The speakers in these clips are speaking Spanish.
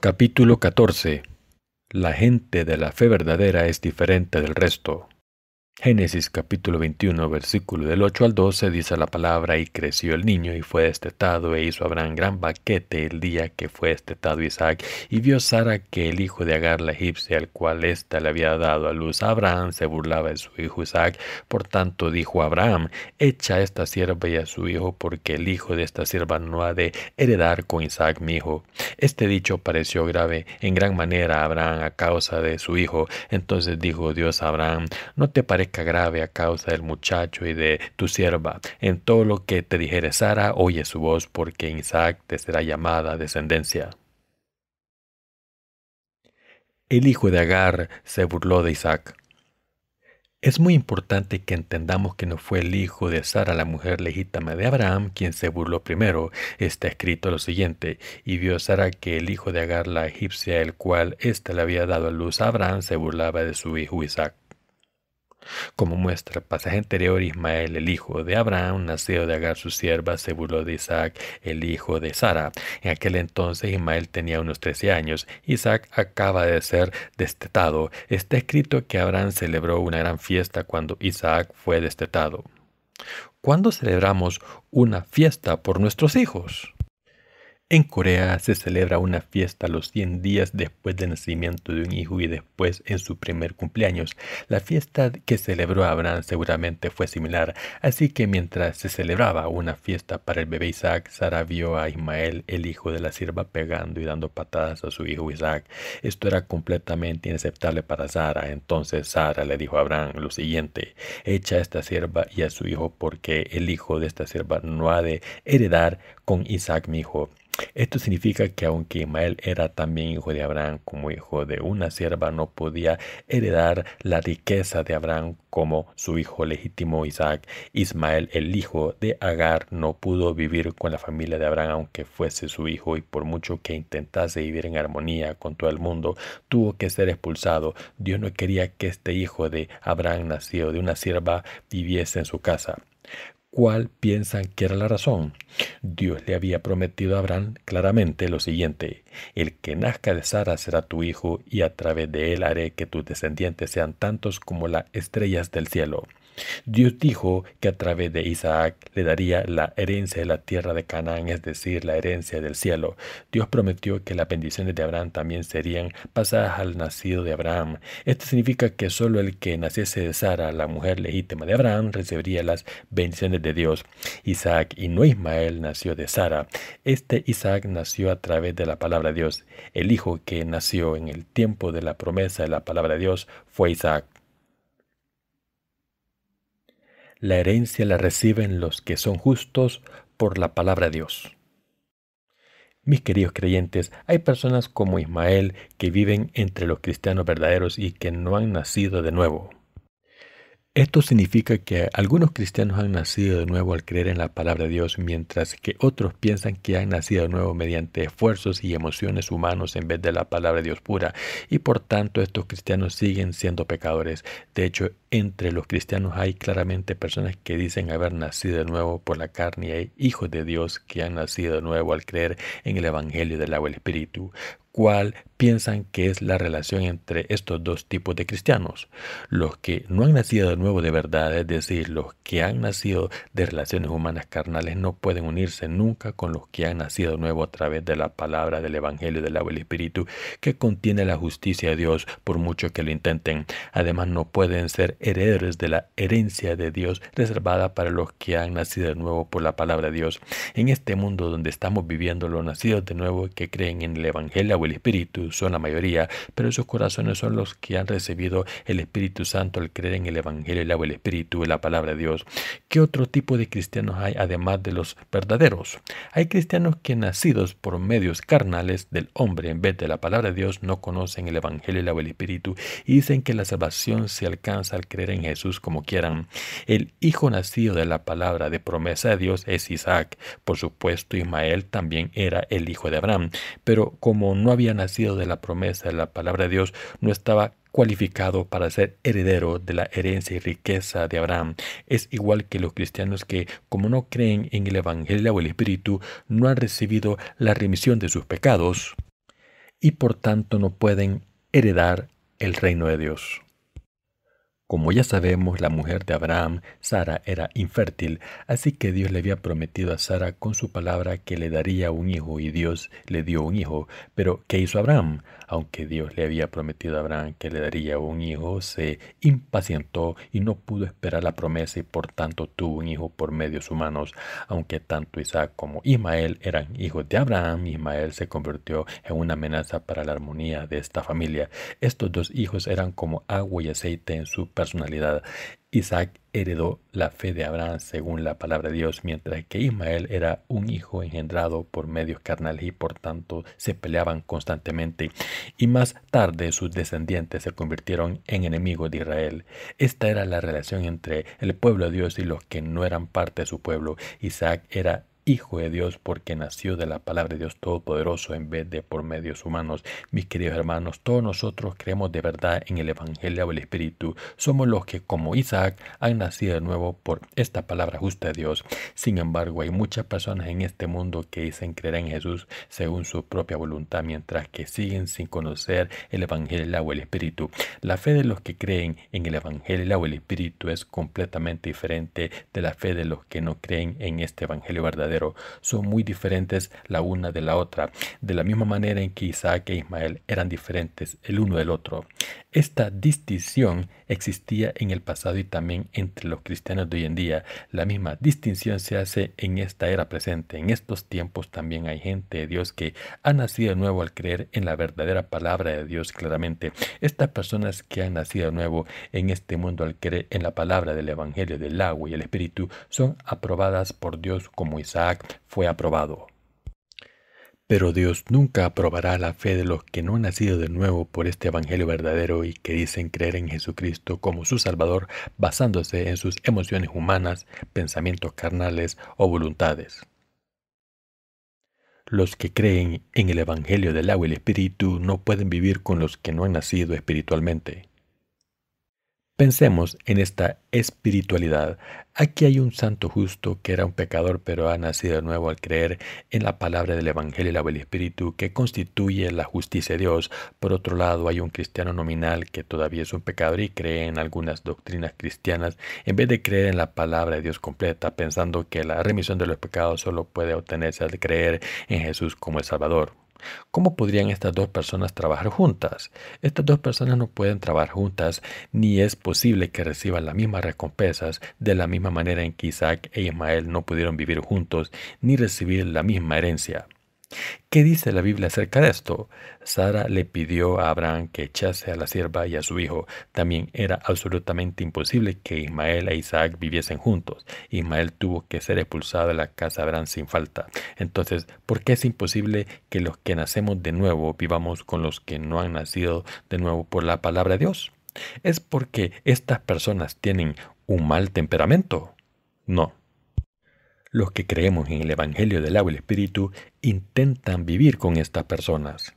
Capítulo 14. La gente de la fe verdadera es diferente del resto. Génesis capítulo 21, versículo del 8 al 12 dice la palabra: y creció el niño y fue destetado, e hizo Abraham gran banquete el día que fue destetado Isaac. Y vio Sara que el hijo de Agar la egipcia, al cual ésta le había dado a luz a Abraham, se burlaba de su hijo Isaac. Por tanto dijo Abraham: echa a esta sierva y a su hijo, porque el hijo de esta sierva no ha de heredar con Isaac mi hijo. Este dicho pareció grave en gran manera a Abraham a causa de su hijo. Entonces dijo Dios a Abraham: no te parezca grave a causa del muchacho y de tu sierva. En todo lo que te dijere Sara, oye su voz, porque en Isaac te será llamada descendencia. El hijo de Agar se burló de Isaac. Es muy importante que entendamos que no fue el hijo de Sara, la mujer legítima de Abraham, quien se burló primero. Está escrito lo siguiente: y vio Sara que el hijo de Agar la egipcia, el cual ésta le había dado a luz a Abraham, se burlaba de su hijo Isaac. Como muestra el pasaje anterior, Ismael, el hijo de Abraham, nacido de Agar su sierva, se burló de Isaac, el hijo de Sara. En aquel entonces Ismael tenía unos 13 años. Isaac acaba de ser destetado. Está escrito que Abraham celebró una gran fiesta cuando Isaac fue destetado. ¿Cuándo celebramos una fiesta por nuestros hijos? En Corea se celebra una fiesta los 100 días después del nacimiento de un hijo y después en su primer cumpleaños. La fiesta que celebró Abraham seguramente fue similar, así que mientras se celebraba una fiesta para el bebé Isaac, Sara vio a Ismael, el hijo de la sierva, pegando y dando patadas a su hijo Isaac. Esto era completamente inaceptable para Sara. Entonces Sara le dijo a Abraham lo siguiente: echa a esta sierva y a su hijo, porque el hijo de esta sierva no ha de heredar con Isaac mi hijo. Esto significa que aunque Ismael era también hijo de Abraham, como hijo de una sierva, no podía heredar la riqueza de Abraham como su hijo legítimo Isaac. Ismael, el hijo de Agar, no pudo vivir con la familia de Abraham aunque fuese su hijo, y por mucho que intentase vivir en armonía con todo el mundo, tuvo que ser expulsado. Dios no quería que este hijo de Abraham, nacido de una sierva, viviese en su casa. ¿Cuál piensan que era la razón? Dios le había prometido a Abraham claramente lo siguiente: el que nazca de Sara será tu hijo, y a través de él haré que tus descendientes sean tantos como las estrellas del cielo. Dios dijo que a través de Isaac le daría la herencia de la tierra de Canaán, es decir, la herencia del cielo. Dios prometió que las bendiciones de Abraham también serían pasadas al nacido de Abraham. Esto significa que solo el que naciese de Sara, la mujer legítima de Abraham, recibiría las bendiciones de Dios. Isaac, y no Ismael, nació de Sara. Este Isaac nació a través de la palabra de Dios. El hijo que nació en el tiempo de la promesa de la palabra de Dios fue Isaac. La herencia la reciben los que son justos por la palabra de Dios. Mis queridos creyentes, hay personas como Ismael que viven entre los cristianos verdaderos y que no han nacido de nuevo. Esto significa que algunos cristianos han nacido de nuevo al creer en la palabra de Dios, mientras que otros piensan que han nacido de nuevo mediante esfuerzos y emociones humanos en vez de la palabra de Dios pura, y por tanto estos cristianos siguen siendo pecadores. De hecho, entre los cristianos hay claramente personas que dicen haber nacido de nuevo por la carne, y hay hijos de Dios que han nacido de nuevo al creer en el Evangelio del agua y el Espíritu. ¿Cuál piensan que es la relación entre estos dos tipos de cristianos? Los que no han nacido de nuevo de verdad, es decir, los que han nacido de relaciones humanas carnales, no pueden unirse nunca con los que han nacido de nuevo a través de la palabra del Evangelio del agua y el Espíritu, que contiene la justicia de Dios, por mucho que lo intenten. Además, no pueden ser herederos de la herencia de Dios reservada para los que han nacido de nuevo por la palabra de Dios. En este mundo donde estamos viviendo, los nacidos de nuevo que creen en el Evangelio o el Espíritu son la mayoría, pero esos corazones son los que han recibido el Espíritu Santo al creer en el Evangelio, el agua, el Espíritu y la palabra de Dios. ¿Qué otro tipo de cristianos hay además de los verdaderos? Hay cristianos que, nacidos por medios carnales del hombre en vez de la palabra de Dios, no conocen el Evangelio, el agua, el Espíritu, y dicen que la salvación se alcanza al creer en Jesús como quieran. El hijo nacido de la palabra de promesa de Dios es Isaac. Por supuesto, Ismael también era el hijo de Abraham, pero como no había nacido de la promesa de la palabra de Dios, no estaba cualificado para ser heredero de la herencia y riqueza de Abraham. Es igual que los cristianos que, como no creen en el Evangelio o el Espíritu, no han recibido la remisión de sus pecados y por tanto no pueden heredar el reino de Dios. Como ya sabemos, la mujer de Abraham, Sara, era infértil, así que Dios le había prometido a Sara con su palabra que le daría un hijo, y Dios le dio un hijo. Pero, ¿qué hizo Abraham? Aunque Dios le había prometido a Abraham que le daría un hijo, se impacientó y no pudo esperar la promesa, y por tanto tuvo un hijo por medios humanos. Aunque tanto Isaac como Ismael eran hijos de Abraham, Ismael se convirtió en una amenaza para la armonía de esta familia. Estos dos hijos eran como agua y aceite en su personalidad. Isaac heredó la fe de Abraham según la palabra de Dios, mientras que Ismael era un hijo engendrado por medios carnales y por tanto se peleaban constantemente. Y más tarde sus descendientes se convirtieron en enemigos de Israel. Esta era la relación entre el pueblo de Dios y los que no eran parte de su pueblo. Isaac era hijo de Dios porque nació de la palabra de Dios Todopoderoso en vez de por medios humanos. Mis queridos hermanos, todos nosotros creemos de verdad en el Evangelio del Espíritu. Somos los que, como Isaac, han nacido de nuevo por esta palabra justa de Dios. Sin embargo, hay muchas personas en este mundo que dicen creer en Jesús según su propia voluntad, mientras que siguen sin conocer el Evangelio del agua y el Espíritu. La fe de los que creen en el Evangelio del agua y el Espíritu es completamente diferente de la fe de los que no creen en este Evangelio verdadero. Son muy diferentes la una de la otra, de la misma manera en que Isaac e Ismael eran diferentes el uno del otro. Esta distinción existía en el pasado y también entre los cristianos de hoy en día. La misma distinción se hace en esta era presente. En estos tiempos también hay gente de Dios que ha nacido de nuevo al creer en la verdadera palabra de Dios claramente. Estas personas que han nacido de nuevo en este mundo al creer en la palabra del Evangelio del agua y el Espíritu son aprobadas por Dios como Isaac fue aprobado. Pero Dios nunca aprobará la fe de los que no han nacido de nuevo por este Evangelio verdadero y que dicen creer en Jesucristo como su Salvador basándose en sus emociones humanas, pensamientos carnales o voluntades. Los que creen en el Evangelio del agua y el Espíritu no pueden vivir con los que no han nacido espiritualmente. Pensemos en esta espiritualidad. Aquí hay un santo justo que era un pecador pero ha nacido de nuevo al creer en la palabra del Evangelio del Espíritu que constituye la justicia de Dios. Por otro lado, hay un cristiano nominal que todavía es un pecador y cree en algunas doctrinas cristianas en vez de creer en la palabra de Dios completa, pensando que la remisión de los pecados solo puede obtenerse al creer en Jesús como el Salvador. ¿Cómo podrían estas dos personas trabajar juntas? Estas dos personas no pueden trabajar juntas, ni es posible que reciban las mismas recompensas de la misma manera en que Isaac e Ismael no pudieron vivir juntos ni recibir la misma herencia. ¿Qué dice la Biblia acerca de esto? Sara le pidió a Abraham que echase a la sierva y a su hijo. También era absolutamente imposible que Ismael e Isaac viviesen juntos. Ismael tuvo que ser expulsado de la casa de Abraham sin falta. Entonces, ¿por qué es imposible que los que nacemos de nuevo vivamos con los que no han nacido de nuevo por la palabra de Dios? ¿Es porque estas personas tienen un mal temperamento? No. Los que creemos en el Evangelio del agua y el Espíritu intentan vivir con estas personas.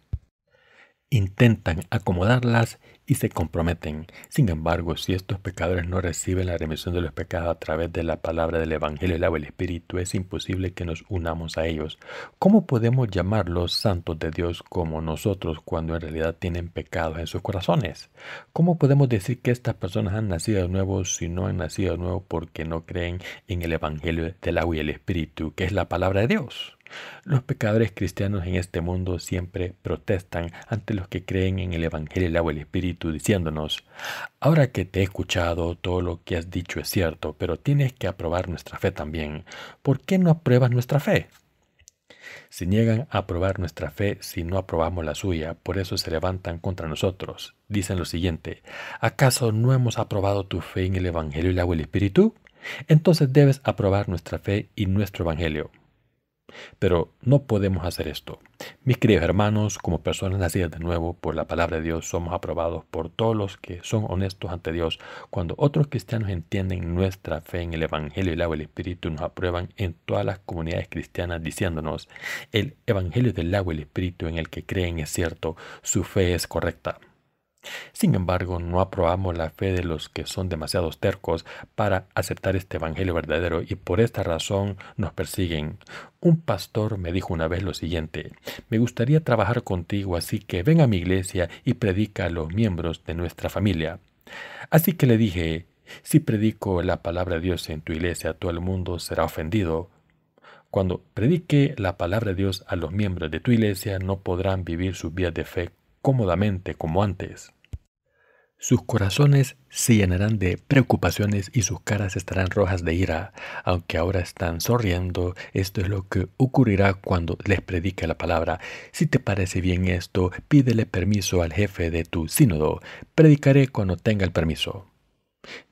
Intentan acomodarlas y se comprometen. Sin embargo, si estos pecadores no reciben la remisión de los pecados a través de la palabra del Evangelio del agua y el Espíritu, es imposible que nos unamos a ellos. ¿Cómo podemos llamarlos santos de Dios como nosotros cuando en realidad tienen pecados en sus corazones? ¿Cómo podemos decir que estas personas han nacido de nuevo si no han nacido de nuevo porque no creen en el Evangelio del agua y el Espíritu, que es la palabra de Dios? Los pecadores cristianos en este mundo siempre protestan ante los que creen en el Evangelio del agua y el Espíritu, diciéndonos: ahora que te he escuchado, todo lo que has dicho es cierto, pero tienes que aprobar nuestra fe también. ¿Por qué no apruebas nuestra fe? Se niegan a aprobar nuestra fe si no aprobamos la suya, por eso se levantan contra nosotros. Dicen lo siguiente: ¿acaso no hemos aprobado tu fe en el Evangelio del agua y el Espíritu? Entonces debes aprobar nuestra fe y nuestro Evangelio. Pero no podemos hacer esto. Mis queridos hermanos, como personas nacidas de nuevo por la palabra de Dios, somos aprobados por todos los que son honestos ante Dios. Cuando otros cristianos entienden nuestra fe en el Evangelio del agua y el Espíritu, nos aprueban en todas las comunidades cristianas diciéndonos: el Evangelio del agua y el Espíritu en el que creen es cierto, su fe es correcta. Sin embargo, no aprobamos la fe de los que son demasiado tercos para aceptar este evangelio verdadero y por esta razón nos persiguen. Un pastor me dijo una vez lo siguiente: me gustaría trabajar contigo, así que ven a mi iglesia y predica a los miembros de nuestra familia. Así que le dije: si predico la palabra de Dios en tu iglesia, todo el mundo será ofendido. Cuando predique la palabra de Dios a los miembros de tu iglesia, no podrán vivir sus vidas de fe cómodamente como antes. Sus corazones se llenarán de preocupaciones y sus caras estarán rojas de ira. Aunque ahora están sonriendo, esto es lo que ocurrirá cuando les predique la palabra. Si te parece bien esto, pídele permiso al jefe de tu sínodo. Predicaré cuando tenga el permiso.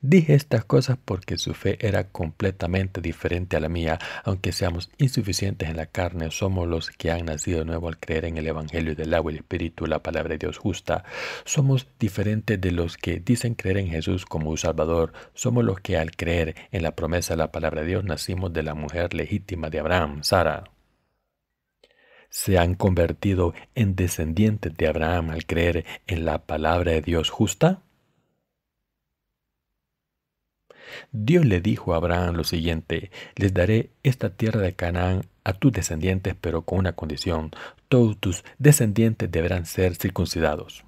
Dije estas cosas porque su fe era completamente diferente a la mía. Aunque seamos insuficientes en la carne, somos los que han nacido de nuevo al creer en el Evangelio del agua y el Espíritu, la palabra de Dios justa. Somos diferentes de los que dicen creer en Jesús como un Salvador. Somos los que al creer en la promesa de la palabra de Dios nacimos de la mujer legítima de Abraham, Sara. Se han convertido en descendientes de Abraham al creer en la palabra de Dios justa. Dios le dijo a Abraham lo siguiente: les daré esta tierra de Canaán a tus descendientes, pero con una condición: todos tus descendientes deberán ser circuncidados.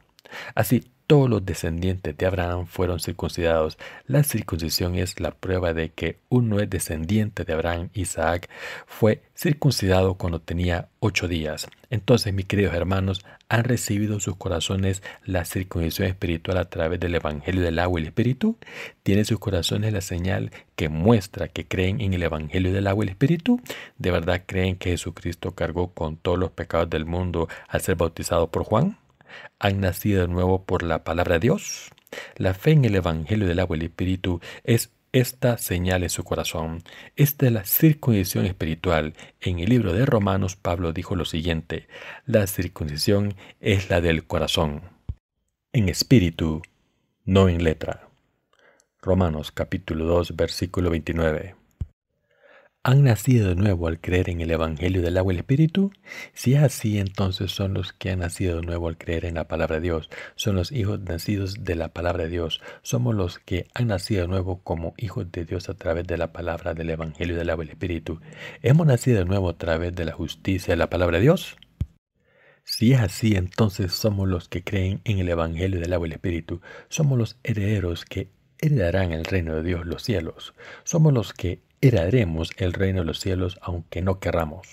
Así, todos los descendientes de Abraham fueron circuncidados. La circuncisión es la prueba de que uno es descendiente de Abraham. Isaac fue circuncidado cuando tenía 8 días. Entonces, mis queridos hermanos, ¿han recibido sus corazones la circuncisión espiritual a través del Evangelio del agua y el Espíritu? ¿Tienen sus corazones la señal que muestra que creen en el Evangelio del agua y el Espíritu? ¿De verdad creen que Jesucristo cargó con todos los pecados del mundo al ser bautizado por Juan? ¿Han nacido de nuevo por la palabra de Dios? La fe en el Evangelio del agua y el Espíritu es esta señal en su corazón. Esta es la circuncisión espiritual. En el libro de Romanos, Pablo dijo lo siguiente: la circuncisión es la del corazón, en espíritu, no en letra. Romanos capítulo 2, versículo 29. ¿Han nacido de nuevo al creer en el Evangelio del agua y el Espíritu? Si es así, entonces son los que han nacido de nuevo al creer en la palabra de Dios. Son los hijos nacidos de la palabra de Dios. Somos los que han nacido de nuevo como hijos de Dios a través de la palabra del Evangelio del agua y el Espíritu. ¿Hemos nacido de nuevo a través de la justicia de la palabra de Dios? Si es así, entonces somos los que creen en el Evangelio del agua y el Espíritu. Somos los herederos que heredarán el reino de Dios, los cielos. Somos los que heredaremos el reino de los cielos aunque no querramos.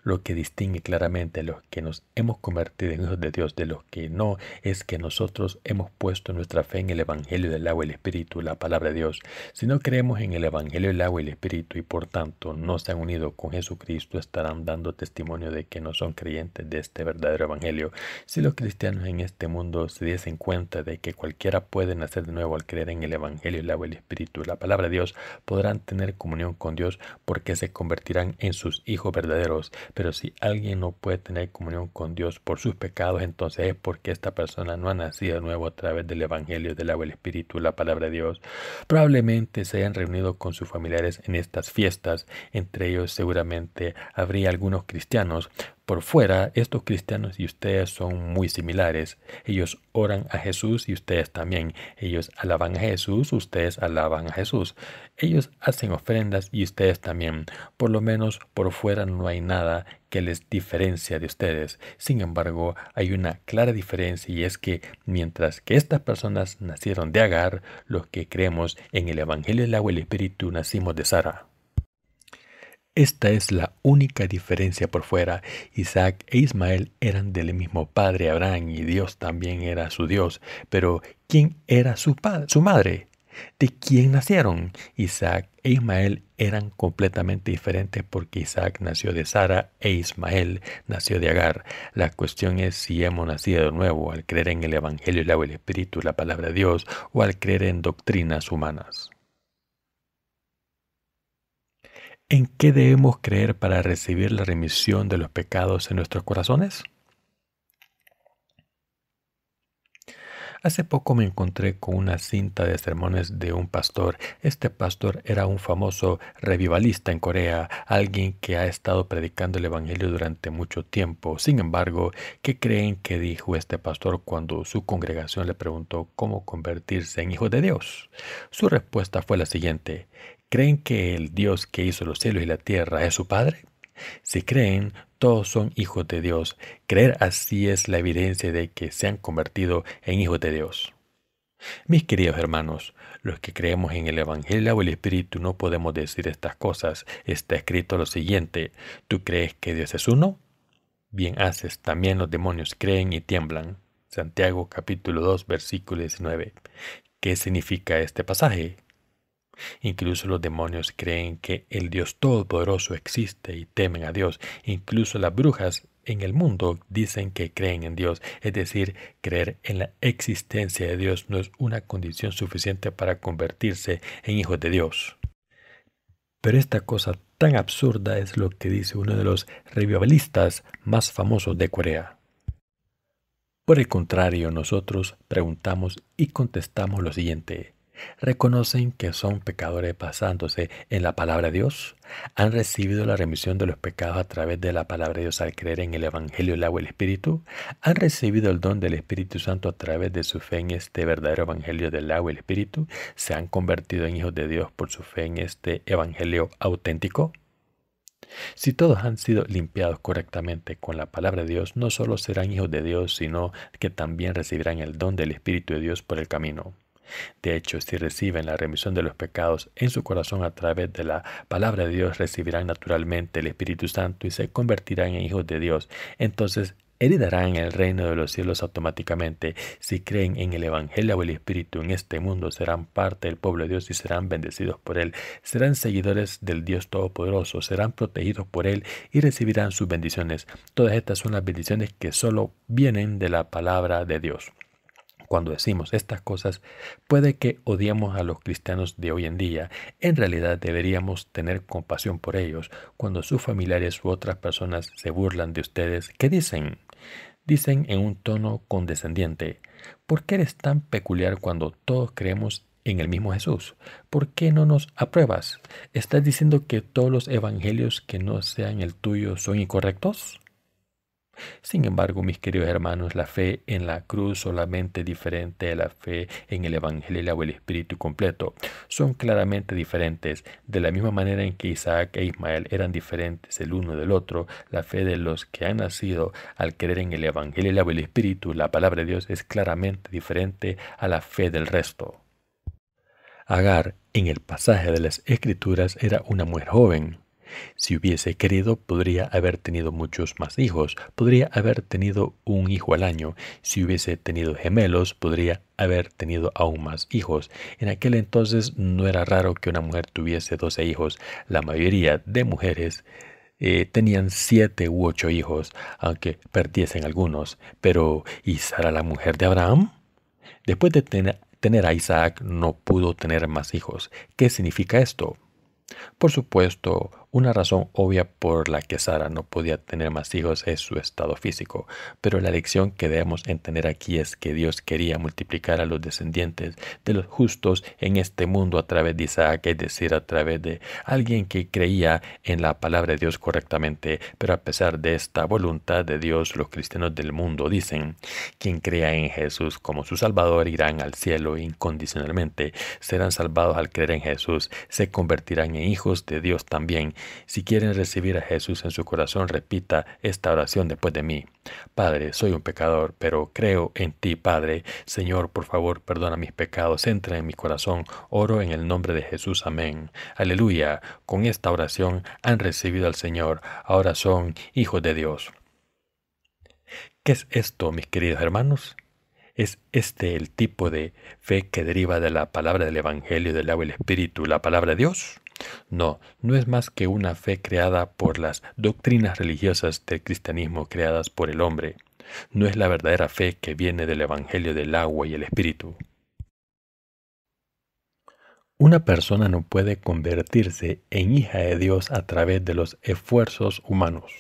Lo que distingue claramente a los que nos hemos convertido en hijos de Dios de los que no es que nosotros hemos puesto nuestra fe en el Evangelio del agua y el Espíritu, la palabra de Dios. Si no creemos en el Evangelio del agua y el Espíritu y por tanto no se han unido con Jesucristo, estarán dando testimonio de que no son creyentes de este verdadero Evangelio. Si los cristianos en este mundo se diesen cuenta de que cualquiera puede nacer de nuevo al creer en el Evangelio del agua y el Espíritu, la palabra de Dios, podrán tener comunión con Dios porque se convertirán en sus hijos verdaderos. Pero si alguien no puede tener comunión con Dios por sus pecados, entonces es porque esta persona no ha nacido de nuevo a través del Evangelio del agua y el Espíritu, la palabra de Dios. Probablemente se hayan reunido con sus familiares en estas fiestas. Entre ellos seguramente habría algunos cristianos. Por fuera, estos cristianos y ustedes son muy similares. Ellos oran a Jesús y ustedes también. Ellos alaban a Jesús, ustedes alaban a Jesús. Ellos hacen ofrendas y ustedes también. Por lo menos por fuera no hay nada que les diferencia de ustedes. Sin embargo, hay una clara diferencia y es que mientras que estas personas nacieron de Agar, los que creemos en el Evangelio del agua y el Espíritu nacimos de Sara. Esta es la única diferencia por fuera. Isaac e Ismael eran del mismo padre Abraham y Dios también era su Dios. Pero ¿quién era su madre? ¿De quién nacieron? Isaac e Ismael eran completamente diferentes porque Isaac nació de Sara e Ismael nació de Agar. La cuestión es si hemos nacido de nuevo al creer en el Evangelio, el agua y el Espíritu, la palabra de Dios, o al creer en doctrinas humanas. ¿En qué debemos creer para recibir la remisión de los pecados en nuestros corazones? Hace poco me encontré con una cinta de sermones de un pastor. Este pastor era un famoso revivalista en Corea, alguien que ha estado predicando el evangelio durante mucho tiempo. Sin embargo, ¿qué creen que dijo este pastor cuando su congregación le preguntó cómo convertirse en hijo de Dios? Su respuesta fue la siguiente: ¿creen que el Dios que hizo los cielos y la tierra es su Padre? Si creen, todos son hijos de Dios. Creer así es la evidencia de que se han convertido en hijos de Dios. Mis queridos hermanos, los que creemos en el Evangelio o el Espíritu no podemos decir estas cosas. Está escrito lo siguiente: ¿tú crees que Dios es uno? Bien haces, también los demonios creen y tiemblan. Santiago capítulo 2 versículo 19. ¿Qué significa este pasaje? Incluso los demonios creen que el Dios Todopoderoso existe y temen a Dios. Incluso las brujas en el mundo dicen que creen en Dios. Es decir, creer en la existencia de Dios no es una condición suficiente para convertirse en hijos de Dios. Pero esta cosa tan absurda es lo que dice uno de los revivalistas más famosos de Corea. Por el contrario, nosotros preguntamos y contestamos lo siguiente: ¿reconocen que son pecadores basándose en la palabra de Dios? ¿Han recibido la remisión de los pecados a través de la palabra de Dios al creer en el Evangelio, el agua y el Espíritu? ¿Han recibido el don del Espíritu Santo a través de su fe en este verdadero Evangelio del agua y el Espíritu? ¿Se han convertido en hijos de Dios por su fe en este Evangelio auténtico? Si todos han sido limpiados correctamente con la palabra de Dios, no solo serán hijos de Dios, sino que también recibirán el don del Espíritu de Dios por el camino. De hecho, si reciben la remisión de los pecados en su corazón a través de la palabra de Dios, recibirán naturalmente el Espíritu Santo y se convertirán en hijos de Dios. Entonces, heredarán el reino de los cielos automáticamente. Si creen en el Evangelio o el Espíritu en este mundo, serán parte del pueblo de Dios y serán bendecidos por Él. Serán seguidores del Dios Todopoderoso, serán protegidos por Él y recibirán sus bendiciones. Todas estas son las bendiciones que solo vienen de la palabra de Dios. Cuando decimos estas cosas, puede que odiemos a los cristianos de hoy en día. En realidad deberíamos tener compasión por ellos. Cuando sus familiares u otras personas se burlan de ustedes, ¿qué dicen? Dicen en un tono condescendiente: ¿por qué eres tan peculiar cuando todos creemos en el mismo Jesús? ¿Por qué no nos apruebas? ¿Estás diciendo que todos los evangelios que no sean el tuyo son incorrectos? Sin embargo, mis queridos hermanos, la fe en la cruz solamente diferente de la fe en el Evangelio o el Espíritu completo. Son claramente diferentes. De la misma manera en que Isaac e Ismael eran diferentes el uno del otro, la fe de los que han nacido al creer en el Evangelio o el Espíritu, la palabra de Dios, es claramente diferente a la fe del resto. Agar, en el pasaje de las Escrituras, era una mujer joven. Si hubiese querido, podría haber tenido muchos más hijos. Podría haber tenido un hijo al año. Si hubiese tenido gemelos, podría haber tenido aún más hijos. En aquel entonces no era raro que una mujer tuviese 12 hijos. La mayoría de mujeres tenían 7 u 8 hijos, aunque perdiesen algunos. Pero, ¿y Sara, la mujer de Abraham? Después de tener a Isaac, no pudo tener más hijos. ¿Qué significa esto? Por supuesto, una razón obvia por la que Sara no podía tener más hijos es su estado físico, pero la lección que debemos entender aquí es que Dios quería multiplicar a los descendientes de los justos en este mundo a través de Isaac, es decir, a través de alguien que creía en la palabra de Dios correctamente. Pero a pesar de esta voluntad de Dios, los cristianos del mundo dicen: quien crea en Jesús como su Salvador irán al cielo incondicionalmente, serán salvados al creer en Jesús, se convertirán en hijos de Dios también. Si quieren recibir a Jesús en su corazón, repita esta oración después de mí: Padre, soy un pecador, pero creo en ti, Padre. Señor, por favor, perdona mis pecados, entra en mi corazón. Oro en el nombre de Jesús. Amén. Aleluya. Con esta oración han recibido al Señor. Ahora son hijos de Dios. ¿Qué es esto, mis queridos hermanos? ¿Es este el tipo de fe que deriva de la palabra del Evangelio del agua y el Espíritu, la palabra de Dios? No, no es más que una fe creada por las doctrinas religiosas del cristianismo creadas por el hombre. No es la verdadera fe que viene del Evangelio del agua y el Espíritu. Una persona no puede convertirse en hija de Dios a través de los esfuerzos humanos.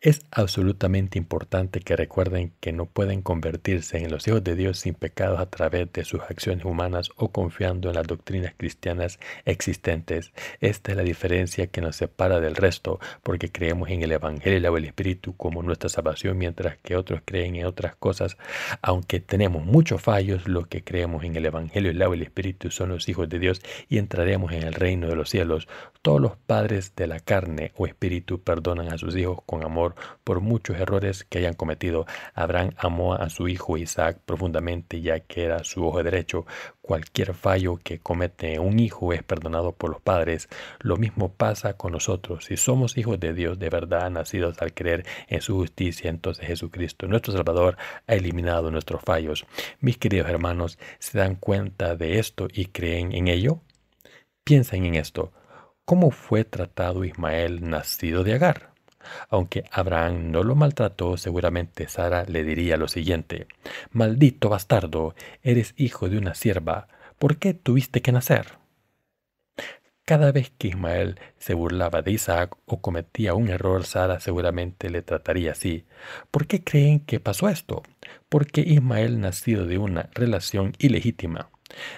Es absolutamente importante que recuerden que no pueden convertirse en los hijos de Dios sin pecados a través de sus acciones humanas o confiando en las doctrinas cristianas existentes. Esta es la diferencia que nos separa del resto, porque creemos en el Evangelio y el agua del Espíritu como nuestra salvación, mientras que otros creen en otras cosas. Aunque tenemos muchos fallos, los que creemos en el Evangelio y el agua del Espíritu son los hijos de Dios y entraremos en el reino de los cielos. Todos los padres de la carne o espíritu perdonan a sus hijos con amor por muchos errores que hayan cometido. Abraham amó a su hijo Isaac profundamente, ya que era su ojo derecho. Cualquier fallo que comete un hijo es perdonado por los padres. Lo mismo pasa con nosotros. Si somos hijos de Dios de verdad, nacidos al creer en su justicia, entonces Jesucristo, nuestro Salvador, ha eliminado nuestros fallos. Mis queridos hermanos, ¿se dan cuenta de esto y creen en ello? Piensen en esto. ¿Cómo fue tratado Ismael, nacido de Agar? Aunque Abraham no lo maltrató, seguramente Sara le diría lo siguiente: «Maldito bastardo, eres hijo de una sierva, ¿por qué tuviste que nacer?». Cada vez que Ismael se burlaba de Isaac o cometía un error, Sara seguramente le trataría así. ¿Por qué creen que pasó esto? Porque Ismael nació de una relación ilegítima.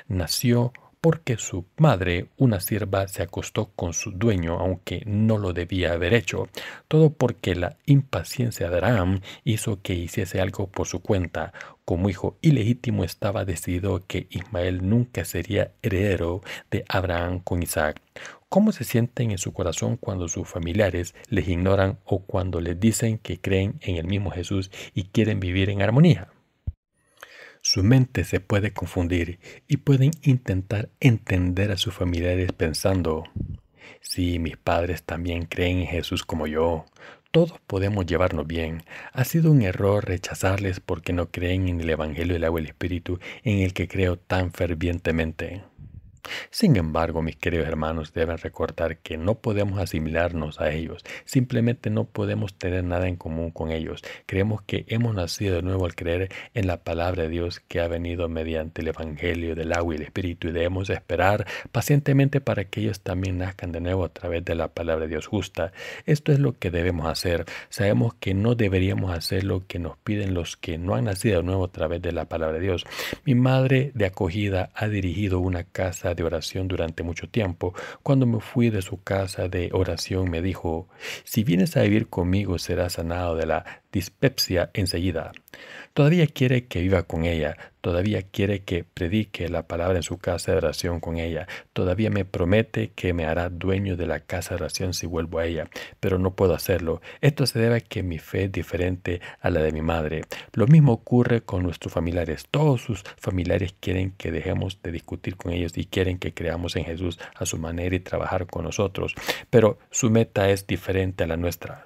Nació porque su madre, una sierva, se acostó con su dueño, aunque no lo debía haber hecho. Todo porque la impaciencia de Abraham hizo que hiciese algo por su cuenta. Como hijo ilegítimo estaba decidido que Ismael nunca sería heredero de Abraham con Isaac. ¿Cómo se sienten en su corazón cuando sus familiares les ignoran o cuando les dicen que creen en el mismo Jesús y quieren vivir en armonía? Su mente se puede confundir y pueden intentar entender a sus familiares pensando: «Sí, mis padres también creen en Jesús como yo. Todos podemos llevarnos bien. Ha sido un error rechazarles porque no creen en el Evangelio del agua y el Espíritu en el que creo tan fervientemente». Sin embargo, mis queridos hermanos, deben recordar que no podemos asimilarnos a ellos. Simplemente no podemos tener nada en común con ellos. Creemos que hemos nacido de nuevo al creer en la palabra de Dios que ha venido mediante el Evangelio del agua y el Espíritu, y debemos esperar pacientemente para que ellos también nazcan de nuevo a través de la palabra de Dios justa. Esto es lo que debemos hacer. Sabemos que no deberíamos hacer lo que nos piden los que no han nacido de nuevo a través de la palabra de Dios. Mi madre de acogida ha dirigido una casa de oración durante mucho tiempo. Cuando me fui de su casa de oración me dijo: «Si vienes a vivir conmigo serás sanado de la dispepsia enseguida». Todavía quiere que viva con ella, todavía quiere que predique la palabra en su casa de oración con ella, todavía me promete que me hará dueño de la casa de oración si vuelvo a ella, pero no puedo hacerlo. Esto se debe a que mi fe es diferente a la de mi madre. Lo mismo ocurre con nuestros familiares. Todos sus familiares quieren que dejemos de discutir con ellos y quieren que creamos en Jesús a su manera y trabajar con nosotros, pero su meta es diferente a la nuestra.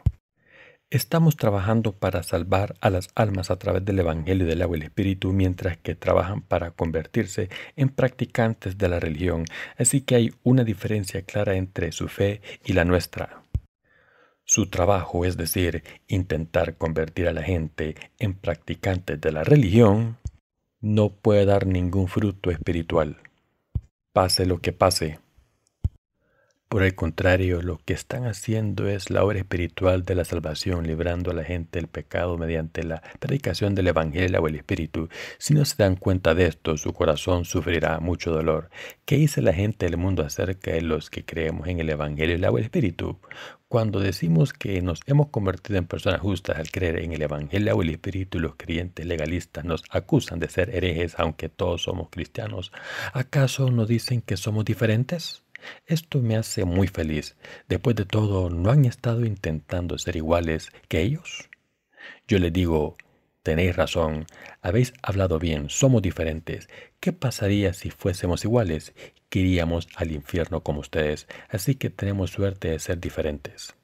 Estamos trabajando para salvar a las almas a través del Evangelio del agua y el Espíritu, mientras que trabajan para convertirse en practicantes de la religión. Así que hay una diferencia clara entre su fe y la nuestra. Su trabajo, es decir, intentar convertir a la gente en practicantes de la religión, no puede dar ningún fruto espiritual. Pase lo que pase. Por el contrario, lo que están haciendo es la obra espiritual de la salvación, librando a la gente del pecado mediante la predicación del Evangelio o el Espíritu. Si no se dan cuenta de esto, su corazón sufrirá mucho dolor. ¿Qué dice la gente del mundo acerca de los que creemos en el Evangelio y el Espíritu? Cuando decimos que nos hemos convertido en personas justas al creer en el Evangelio o el Espíritu, los creyentes legalistas nos acusan de ser herejes, aunque todos somos cristianos. ¿Acaso no dicen que somos diferentes? Esto me hace muy feliz. Después de todo, ¿no han estado intentando ser iguales que ellos? Yo les digo: tenéis razón, habéis hablado bien, somos diferentes. ¿Qué pasaría si fuésemos iguales? Que iríamos al infierno como ustedes, así que tenemos suerte de ser diferentes.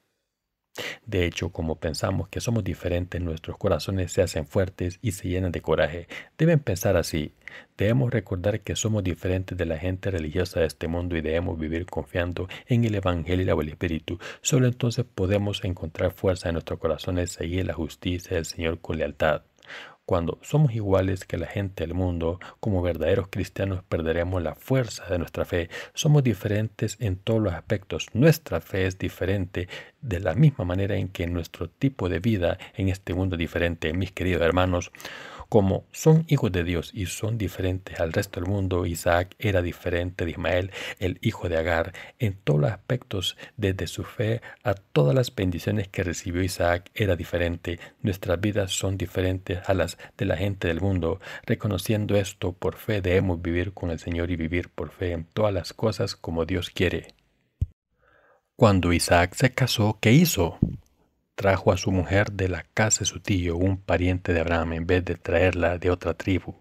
De hecho, como pensamos que somos diferentes, nuestros corazones se hacen fuertes y se llenan de coraje. Deben pensar así. Debemos recordar que somos diferentes de la gente religiosa de este mundo y debemos vivir confiando en el Evangelio y el Espíritu. Solo entonces podemos encontrar fuerza en nuestros corazones, seguir la justicia del Señor con lealtad. Cuando somos iguales que la gente del mundo, como verdaderos cristianos perderemos la fuerza de nuestra fe. Somos diferentes en todos los aspectos. Nuestra fe es diferente de la misma manera en que nuestro tipo de vida en este mundo es diferente. Mis queridos hermanos, como son hijos de Dios y son diferentes al resto del mundo, Isaac era diferente de Ismael, el hijo de Agar, en todos los aspectos, desde su fe a todas las bendiciones que recibió Isaac era diferente. Nuestras vidas son diferentes a las de la gente del mundo. Reconociendo esto, por fe debemos vivir con el Señor y vivir por fe en todas las cosas como Dios quiere. Cuando Isaac se casó, ¿qué hizo? Trajo a su mujer de la casa de su tío, un pariente de Abraham, en vez de traerla de otra tribu.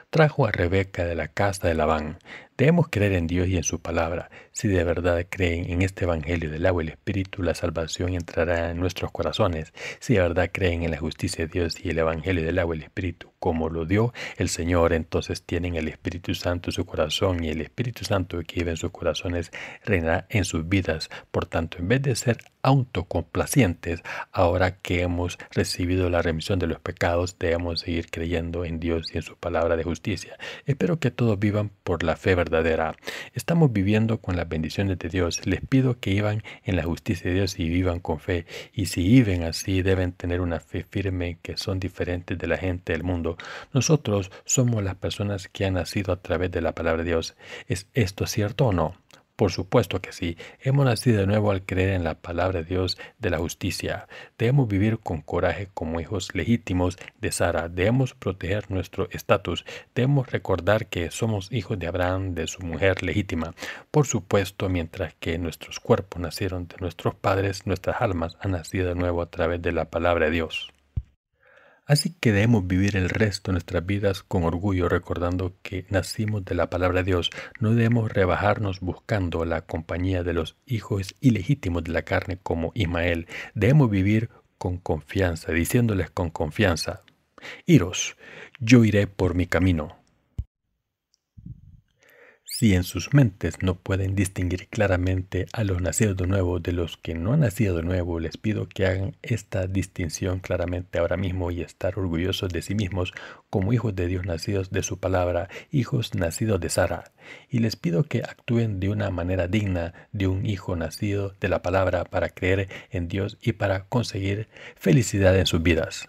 Trajo a Rebeca de la casa de Labán. Debemos creer en Dios y en su palabra. Si de verdad creen en este evangelio del agua y el espíritu, la salvación entrará en nuestros corazones. Si de verdad creen en la justicia de Dios y el evangelio del agua y el espíritu, como lo dio el Señor, entonces tienen el Espíritu Santo en su corazón, y el Espíritu Santo que vive en sus corazones reinará en sus vidas. Por tanto, en vez de ser autocomplacientes, ahora que hemos recibido la remisión de los pecados, debemos seguir creyendo en Dios y en su palabra de justicia. Espero que todos vivan por la fe verdadera. Estamos viviendo con las bendiciones de Dios. Les pido que vivan en la justicia de Dios y vivan con fe. Y si viven así, deben tener una fe firme, que son diferentes de la gente del mundo. Nosotros somos las personas que han nacido a través de la palabra de Dios. ¿Es esto cierto o no? Por supuesto que sí. Hemos nacido de nuevo al creer en la palabra de Dios de la justicia. Debemos vivir con coraje como hijos legítimos de Sara. Debemos proteger nuestro estatus. Debemos recordar que somos hijos de Abraham, de su mujer legítima. Por supuesto, mientras que nuestros cuerpos nacieron de nuestros padres, nuestras almas han nacido de nuevo a través de la palabra de Dios. Así que debemos vivir el resto de nuestras vidas con orgullo, recordando que nacimos de la palabra de Dios. No debemos rebajarnos buscando la compañía de los hijos ilegítimos de la carne como Ismael. Debemos vivir con confianza, diciéndoles con confianza: iros, yo iré por mi camino. Si en sus mentes no pueden distinguir claramente a los nacidos de nuevo de los que no han nacido de nuevo, les pido que hagan esta distinción claramente ahora mismo y estar orgullosos de sí mismos como hijos de Dios nacidos de su palabra, hijos nacidos de Sara. Y les pido que actúen de una manera digna de un hijo nacido de la palabra, para creer en Dios y para conseguir felicidad en sus vidas.